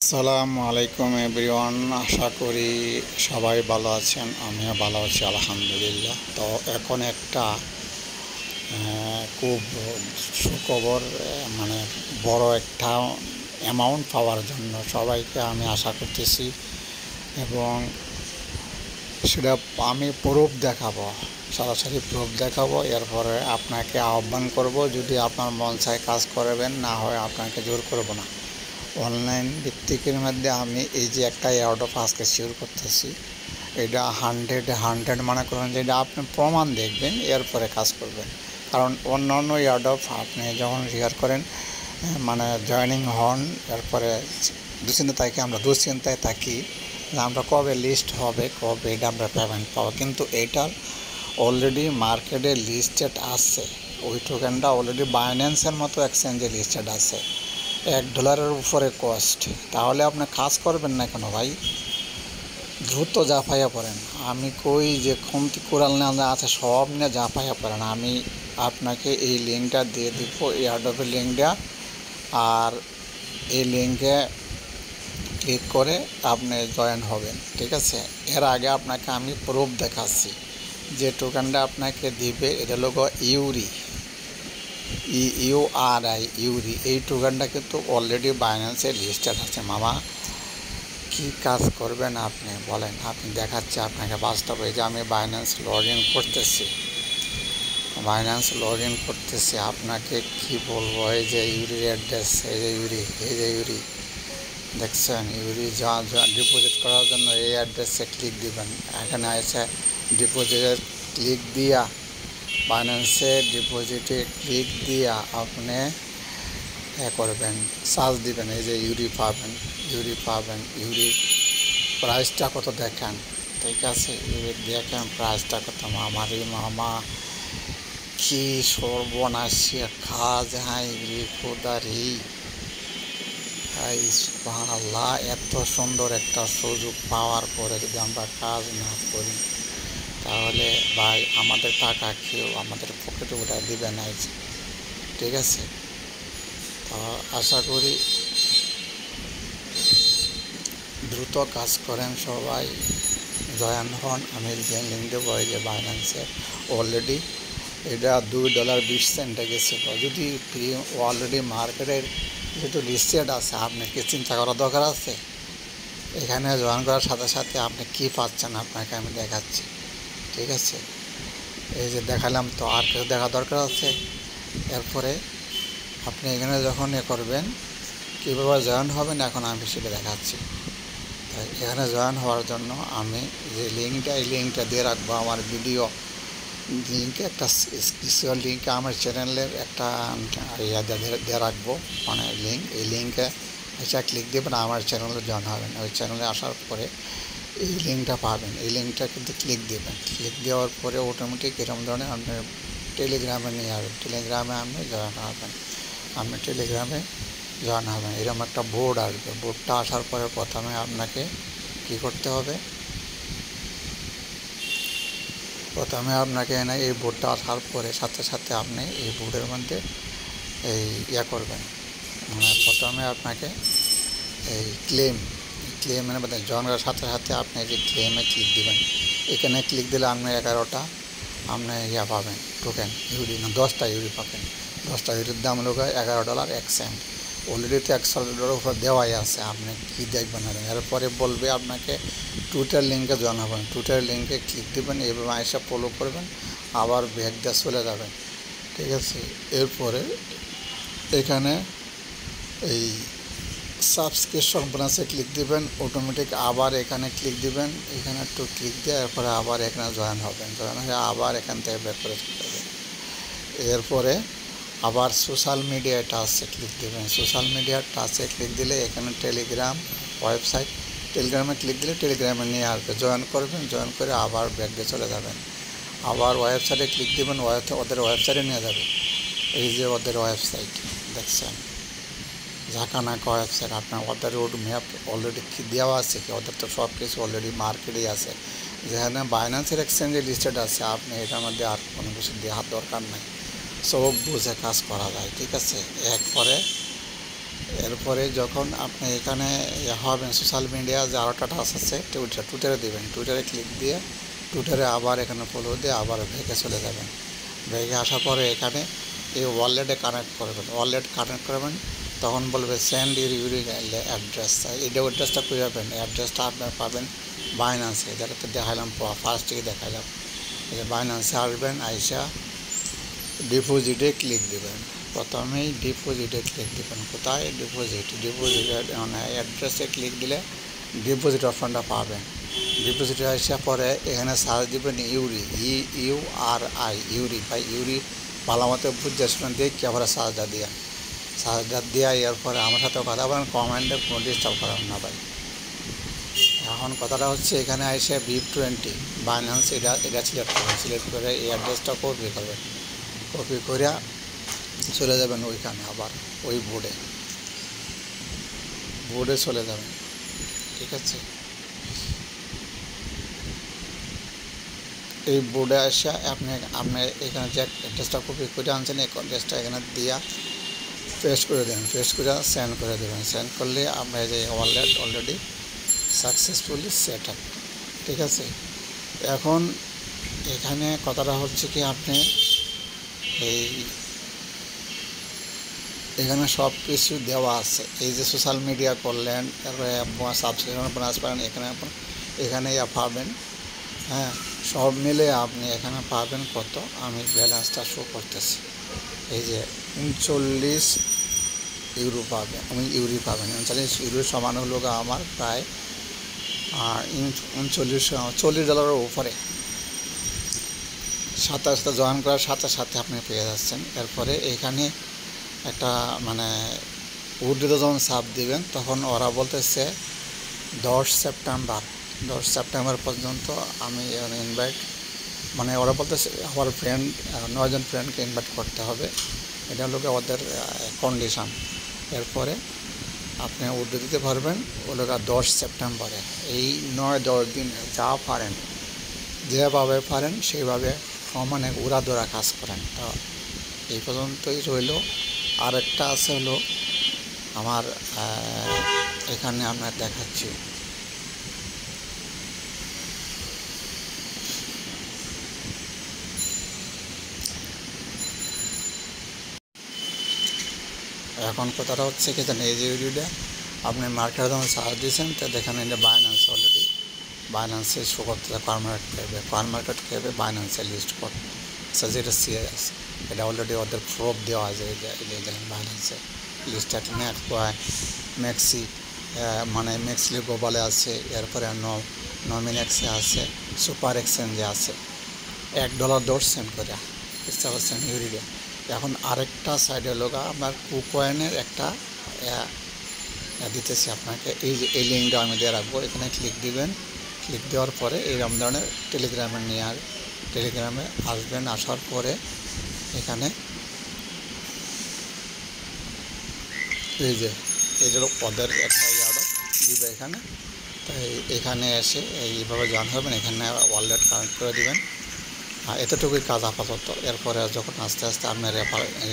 আসসালামু আলাইকুম এভরিওয়ান। আশা করি সবাই ভালো আছেন, আমিও ভালো আছি আলহামদুলিল্লাহ। তো এখন একটা খুব সুখবর, মানে বড় একটা অ্যামাউন্ট পাওয়ার জন্য সবাইকে আমি আশা করতেছি, এবং সেটা আমি প্রুফ দেখাবো, সরাসরি প্রুফ দেখাবো। এরপরে আপনাকে আহ্বান করব, যদি আপনার মন চায় কাজ করবেন, না হয় আপনাকে জোর করব না। অনলাইন ভিত্তিকের মধ্যে আমি এই যে একটা এয়ারড্রপ আজকে শেয়ার করতেছি, এটা হান্ড্রেড মনে করেন যে এটা আপনি প্রমাণ দেখবেন, এরপরে কাজ করবেন। কারণ অন্যান্য এয়ারড্রপ আপনি যখন শেয়ার করেন, মানে জয়েনিং হন, এরপরে দুশ্চিন্তায় থাকি যে আমরা কবে লিস্ট হবে, কবে এটা আমরা পেমেন্ট পাবো। কিন্তু এটার অলরেডি মার্কেটে লিস্টেড আছে, ওই টোকেনটা অলরেডি বাইন্যান্সের মতো এক্সচেঞ্জে লিস্টেড আছে, $1 উপরে কস্ট। তাহলে আপনি কাজ করবেন না কেন ভাই? দ্রুত জাফাইয়া পড়েন। আমি কই যে খমতি কোরাল না আছে সব নিয়ে জাফাইয়া পড়েন। আমি আপনাকে এই লিঙ্কটা দিয়ে দিব, এয়ারড্রপের লিঙ্কটা, আর এই লিঙ্কে ক্লিক করে আপনি জয়েন হবেন, ঠিক আছে? এর আগে আপনাকে আমি প্রুফ দেখাচ্ছি। যে টোকেনটা আপনাকে দিবে এটা হলো ইউরি, ইউরি। এই টোকেনটা কিন্তু অলরেডি বাইন্যান্সে লিস্টেড আছে। মামা, কি কাজ করবেন আপনি বলেন? আপনি দেখাচ্ছে আপনাকে বাস্তবে যে আমি বাইন্যান্স লগ ইন করতেছি, আপনাকে কি বলবো? এই যে ইউরির অ্যাড্রেস, এই যে ইউরি দেখছেন? ইউরি যা ডিপোজিট করার জন্য এই অ্যাড্রেসে ক্লিক দিবেন। এখানে এসে ডিপোজিটের ক্লিক দিয়া, বাইন্যান্সে ডিপোজিটে ক্লিক দিয়া আপনি করবেন, সার্চ দিবেন, এই যে ইউরি পাবেন। ইউরির প্রাইসটা কত দেখেন, ঠিক আছে? ইউরির দেখেন প্রাইসটা কত। মামা কি সর্বনাশী কাজ! হ্যাঁ, ইউরি খোদারি, সুবহানাল্লাহ। এত সুন্দর একটা সুযোগ পাওয়ার পরে যদি আমরা কাজ না করি, তাহলে ভাই আমাদের টাকা কেউ আমাদের পকেটে উঠায় দিবে না, ঠিক আছে? তো আশা করি দ্রুত কাজ করেন, সবাই জয়েন হন। আমি যে লিঙ্ক দেবো, এই যে বাইন্যান্সে অলরেডি এটা $2.20 গেছিলো। যদি অলরেডি মার্কেটের যেহেতু লিস্টেড আছে, আপনি কি চিন্তা করার দরকার আছে? এখানে জয়েন করার সাথে সাথে আপনি কি পাচ্ছেন আপনাকে আমি দেখাচ্ছি, ঠিক আছে? এই যে দেখালাম, তো আর কিছু দেখা দরকার আছে? এরপরে আপনি এখানে যখন করবেন, কীভাবে জয়েন হবেন এখন আমি সেটা দেখাচ্ছি। তাই এখানে জয়েন হওয়ার জন্য আমি যে এই লিঙ্কটা দিয়ে রাখবো, আমার ভিডিও লিঙ্কে একটা স্পেশাল লিঙ্কে আমার চ্যানেলের একটা দিয়ে রাখবো, মানে লিঙ্ক। এই লিঙ্কে এসে ক্লিক দেবেন, আমার চ্যানেলে জয়েন হবেন। ওই চ্যানেলে আসার পরে এই লিঙ্কটা পাবেন, এই লিঙ্কটা কিন্তু ক্লিক দেবেন। ক্লিক দেওয়ার পরে অটোমেটিক এরকম ধরনের আপনার টেলিগ্রামে নিয়ে আসবেন। টেলিগ্রামে আপনি জয়েন হবেন, এরকম একটা বোর্ড আসবে। বোর্ডটা আসার পরে প্রথমে আপনাকে কি করতে হবে? প্রথমে আপনাকে এনে এই বোর্ডটা আসার পরে সাথে সাথে আপনি এই বোর্ডের মধ্যে এই করবেন, মানে প্রথমে আপনাকে এই ক্লেমের মধ্যে জয়েন করার সাথে সাথে আপনি যে ক্লেমে ক্লিক দেবেন। এখানে ক্লিক দিলে আপনি 11টা আপনি পাবেন টোকেন, ইউরি না 10টা ইউরি পাবেন। 10টা ইউরির দাম হলো $1.01। অলরেডি তো $100 উপর দেওয়াই আছে, আপনি কী দেখবেন? এরপরে বলবে আপনাকে টুইটার লিঙ্কে জয়েন হবেন। টুইটার লিঙ্কে ক্লিক দেবেন, এইভাবে আইসা ফলো করবেন, আবার ব্যাক দিয়ে চলে যাবেন, ঠিক আছে? এরপরে এখানে এই সাবস্ক্রিপশন বোনাসে ক্লিক দিবেন, অটোমেটিক আবার এখানে ক্লিক দিবেন, এখানে একটু ক্লিক দিয়ে এরপরে আবার এখানে জয়েন হয়ে আবার এখান থেকে ব্যাক করে চলে যাবেন। এরপরে আবার সোশ্যাল মিডিয়া টাচে ক্লিক দেবেন। সোশ্যাল মিডিয়া টাচে ক্লিক দিলে এখানে টেলিগ্রাম ওয়েবসাইট, টেলিগ্রামে ক্লিক দিলে টেলিগ্রামে নিয়ে আসবে। জয়েন করবেন, জয়েন করে আবার ব্যাক দিয়ে চলে যাবেন। আবার ওয়েবসাইটে ক্লিক দেবেন, ওদের ওয়েবসাইটে নিয়ে যাবে। এই যে ওদের ওয়েবসাইট দেখছেন, ঝাঁকানাকা ওয়েবসাইট। আপনার ওদের রোড ম্যাপ অলরেডি দেওয়া আছে, কি ওদের তো সব কিছু অলরেডি মার্কেটেই আছে। যেখানে বাইন্যান্সের এক্সচেঞ্জে লিস্টেড আছে, আপনি এটার মধ্যে আর কোনো কিছু দেওয়ার দরকার নাই, সব বুঝে কাজ করা যায়, ঠিক আছে? এরপরে এরপরে যখন আপনি এখানে হবেন সোশ্যাল মিডিয়া যে আরেকটা টাচ আছে টুইটারে দেবেন, টুইটারে ক্লিক দিয়ে টুইটারে আবার এখানে ফলো দিয়ে আবার ব্যাকে চলে যাবেন। ব্যাকে আসার পরে এখানে এই ওয়ালেটে কানেক্ট করবেন, তখন বলবে সেন্ড ইউরিক অ্যাড্রেস। এই অ্যাড্রেসটা করে যাবেন, অ্যাড্রেসটা আপনার পাবেন বাইন্যান্সে, যেটাতে দেখালাম ফার্স্ট থেকে দেখালাম। বাইন্যান্সে আসবেন, আইসা ডিপোজিটে ক্লিক দেবেন। প্রথমেই ডিপোজিটে ক্লিক দেবেন। কোথায়? ডিপোজিটের মানে অ্যাড্রেসে ক্লিক দিলে ডিপোজিট অপশনটা পাবেন। ডিপোজিটে আসার পরে এখানে সার্চ দেবেন ইউরি বা ইউরি ভালো মতো বুঝে শুনে দিয়ে আবার সার্চটা দিয়া এরপরে আমার সাথে কথা বলেন, কমেন্টে কোনো ডিস্টার্ব করাবেন না ভাই। এখন কথাটা হচ্ছে এখানে এসে VIP20 বাইন্যান্স এটা সিলেক্ট করে এই অ্যাড্রেসটা কপি করবেন। কপি করে চলে যাবেন ওইখানে, আবার ওই বোর্ডে চলে যাবেন। ঠিক আছে, এই বোর্ডে এসে আপনি এখানে যে অ্যাড্রেসটা কপি করে আনছেন এই অ্যাড্রেসটা এখানে দিয়া পেস্ট করে দেবেন, পেস্ট করে সেন্ড করে দেবেন। সেন্ড করলে আপনার যে wallet already successfully set up. ঠিক আছে, এখন এখানে কথাটা হচ্ছে কি আপনি এখানে সব কিছু দেওয়া আছে। এই যে সোশ্যাল মিডিয়া করলেন, তারপরে সাবস্ক্রিপশন বোনাস পাবেন, এখানে পাবেন। হ্যাঁ, সব মিলে আপনি এখানে পাবেন কত, আমি ব্যালেন্সটা শো করতেছি। এই যে 39 ইউরো পাবেন, 39 ইউরো সমান হলো আমার প্রায় $40 উপরে। সাথে জয়েন করার সাথে সাথে আপনি পেয়ে যাচ্ছেন। এরপরে এখানে একটা মানে উর্দুতে যখন চাপ দিবেন তখন ওরা বলতেছে 10 সেপ্টেম্বর পর্যন্ত আমি ইনভাইট, মানে ওরা বলতেছে আমার 9 জন ফ্রেন্ডকে ইনভাইট করতে হবে। এটা হলো ওদের কন্ডিশান। এরপরে আপনি উর্দু দিতে পারবেন ওগুলো 10 সেপ্টেম্বরে। এই 9-10 দিন যা পারেন, যেভাবে পারেন সেইভাবে সমানে উড়াধরা কাজ করেন। তো এই পর্যন্তই রইল। আরেকটা আছে হলো আমার এখানে আপনার দেখাচ্ছি। এখন কথাটা হচ্ছে কি জানেন, এই যে ভিডিওটা আপনি মার্কেটে যখন সার্চ দিয়েছেন তো দেখেন এটা বাইন্যান্স অলরেডি বাইন্যান্সে শো করতে কয়েন মার্কেট খেয়ে বাইন্যান্সে লিস্ট করতে যেটা সিএস, এটা অলরেডি ওদের প্রুফ দেওয়া আছে। এই যে দেখেন বাইন্যান্সে লিস্টেড ম্যাক্সলি গ্লোবালে আছে, এরপরে নমিনেক্সে আছে, সুপার এক্সচেঞ্জে আছে। $1 করে বুঝতে পারছেন ইউরিডিয়া। এখন আরেকটা সাইডে লোক আপনার কুকয়েনের একটা দিতেছি আপনাকে। এই যে এই লিঙ্কটা আমি দিয়ে রাখবো, এখানে ক্লিক দিবেন। ক্লিক দেওয়ার পরে এই রমজানের টেলিগ্রামে আসবেন। আসার পরে এখানে এই যে ওদের একটা ইয়ার্ডও দিবে এখানে। তাই এখানে এসে এইভাবে জয়েন হবেন, এখানে ওয়ালেট কানেক্ট করে দেবেন। এতটুকুই কাজ আপাতত। এরপরে যখন আস্তে আস্তে আপনি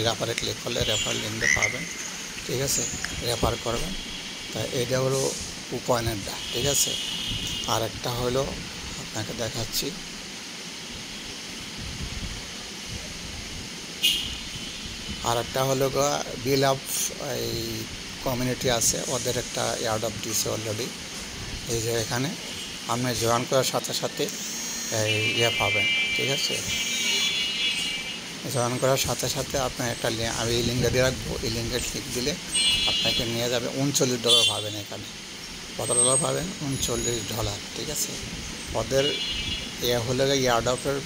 রেফারে ক্লিক করলে রেফার লিঙ্কে পাবেন। ঠিক আছে, রেফার করবেন। তাই এটা হলো কুপনেরটা। ঠিক আছে, আর একটা হলো আপনাকে দেখাচ্ছি। আর একটা হলো বিল অফ এই কমিউনিটি আছে, ওদের একটা ইয়ার্ড অফ দিছে অলরেডি। এই যে এখানে আপনি জয়েন করার সাথে সাথে পাবেন। ঠিক আছে, জয়েন করার সাথে সাথে আপনার একটা আমি এই লিঙ্কটা দিয়ে রাখবো। এই লিঙ্কে ক্লিক দিলে আপনাকে নিয়ে যাবে $39 পাবেন। এখানে কত ডলার পাবেন? $39। ঠিক আছে, ওদের হলে ইয়ার্ড অফের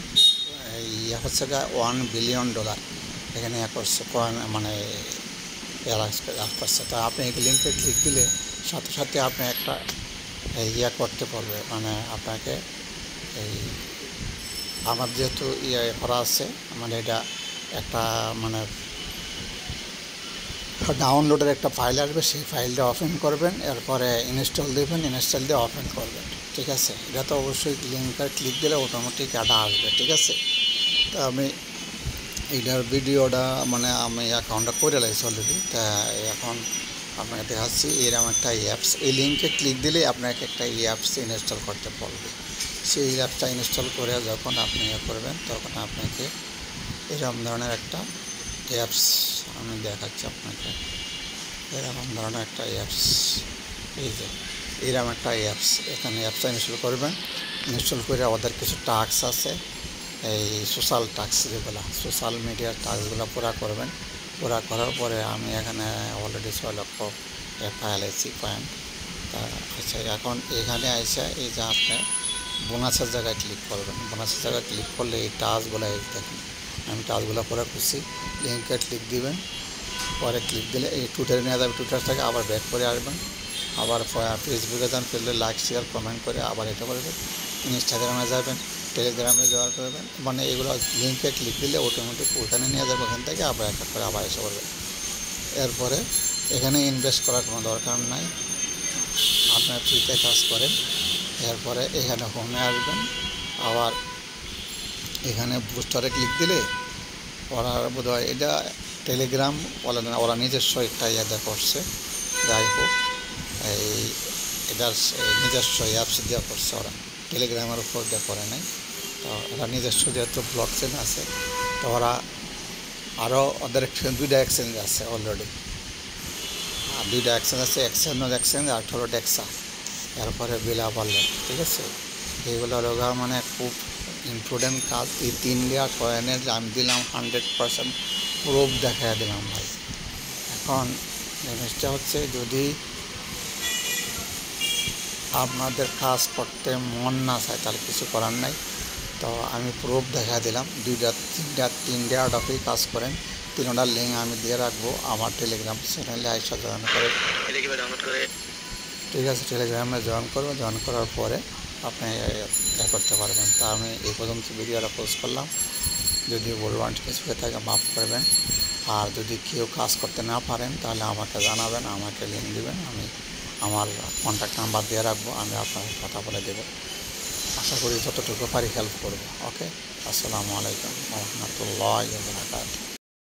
হচ্ছে $1 বিলিয়ন এখানে করছে মানে করছে। তো আপনি এই লিঙ্কে ক্লিক দিলে সাথে সাথে আপনি একটা করতে পারবে, মানে আপনাকে এই আমার যেহেতু করা আছে, মানে এটা একটা মানে ডাউনলোডের একটা ফাইল আসবে, সেই ফাইলটা ওপেন করবেন। এরপরে ইনস্টল দেবেন, ইনস্টল দিয়ে ওপেন করবেন। ঠিক আছে, এটা তো অবশ্যই লিঙ্কে ক্লিক দিলে অটোমেটিক এটা আসবে। ঠিক আছে, তা আমি এইটার ভিডিওটা মানে আমি অ্যাকাউন্টটা করে লাগছি অলরেডি। তা এখন আপনাকে দেখাচ্ছি এরকম একটা অ্যাপস, এই লিঙ্কে ক্লিক দিলে আপনাকে একটা অ্যাপস ইনস্টল করতে বলবে। সেই অ্যাপসটা ইনস্টল করে যখন আপনি করবেন তখন আপনাকে এরকম ধরনের একটা অ্যাপস আমি দেখাচ্ছি আপনাকে। এরকম ধরনের একটা অ্যাপস, এই যে এরকম একটা অ্যাপস, এখানে অ্যাপসটা ইনস্টল করবেন। ইনস্টল করে ওদের কিছু টাস্ক আছে, এই সোশ্যাল টাস্ক, যেগুলো সোশ্যাল মিডিয়ার টাস্কগুলো পুরা করবেন। পুরা করার পরে আমি এখানে অলরেডি 6 লক্ষ পাইছি পয়েন্ট। তা আচ্ছা, এখন এখানে এসে এই যে আপনি বোনাসের জায়গায় ক্লিক করবেন। বোনাসের জায়গায় ক্লিক করলে এই টাস্কগুলো এই দেখেন, আমি টাস্কগুলো পুরো করছি। লিঙ্কে ক্লিক দিবেন, পরে ক্লিক দিলে এই টুইটারে নিয়ে যাবে। টুইটার থেকে আবার ব্যাক করে আসবেন, আবার ফেসবুকে যান, ফেসবুকে লাইক শেয়ার কমেন্ট করে আবার এটা করবেন। ইনস্টাগ্রামে যাবেন, টেলিগ্রামে ব্যবহার করবেন, মানে এগুলো লিঙ্কে ক্লিক দিলে অটোমেটিক ওখানে নিয়ে যাবে। ওখান থেকে আবার একটা করে আবার এসে করবেন। এরপরে এখানে ইনভেস্ট করার কোনো দরকার নাই, আপনার ফ্রিতে কাজ করেন। এরপরে এখানে হোমে আসবেন, আবার এখানে বুস্টারে ক্লিক দিলে ওরা বোধহয় এটা টেলিগ্রাম বলে না, ওরা নিজস্ব একটা ইয়ে করছে। যাই হোক, এই এটার নিজস্ব অ্যাপস দেওয়া করছে ওরা, টেলিগ্রামের উপর দেওয়া করে নাই। তো ওরা নিজস্ব যেহেতু ব্লক চেন আছে, তো ওরা আরও ওদের 2টা এক্সচেঞ্জ আছে অলরেডি, আর 2টা এক্সচেঞ্জ আছে, এক্সচেঞ্জ আর 18 ডেক্সা, এরপরে বিলা পারলেন। ঠিক আছে, এইগুলো রোগা মানে খুব ইম্পর্টেন্ট কাজ। এই 3 লেয়ার কয়েনের আমি দিলাম 100% প্রুফ দেখাই দিলাম ভাই। এখন জিনিসটা হচ্ছে, যদি আপনাদের কাজ করতে মন না চায় তাহলে কিছু করার নাই। তো আমি প্রুফ দেখা দিলাম, 2টা 3টা 3টে অফেই কাজ করেন। 3টার লিঙ্ক আমি দিয়ে রাখবো আমার টেলিগ্রাম চ্যানেলে আইসা জয়েন করে। ঠিক আছে, টেলিগ্রামে জয়েন করবেন, জয়েন করার পরে আপনি ইয়ে করতে পারবেন। তা আমি এই পর্যন্ত ভিডিওটা পোস্ট করলাম। যদি বলবান কিছু হয়ে থাকে মাফ করবেন। আর যদি কেউ কাজ করতে না পারেন তাহলে আমাকে জানাবেন, আমাকে লিঙ্ক দিবেন, আমি আমার কন্ট্যাক্ট নাম্বার দিয়ে রাখবো, আমি আপনাকে কথা বলে দেবো। আশা করি যতটুকু পারি হেল্প করবো। ওকে, আসসালামু আলাইকুম ওয়া রাহমাতুল্লাহি ওয়া বারাকাতুহু।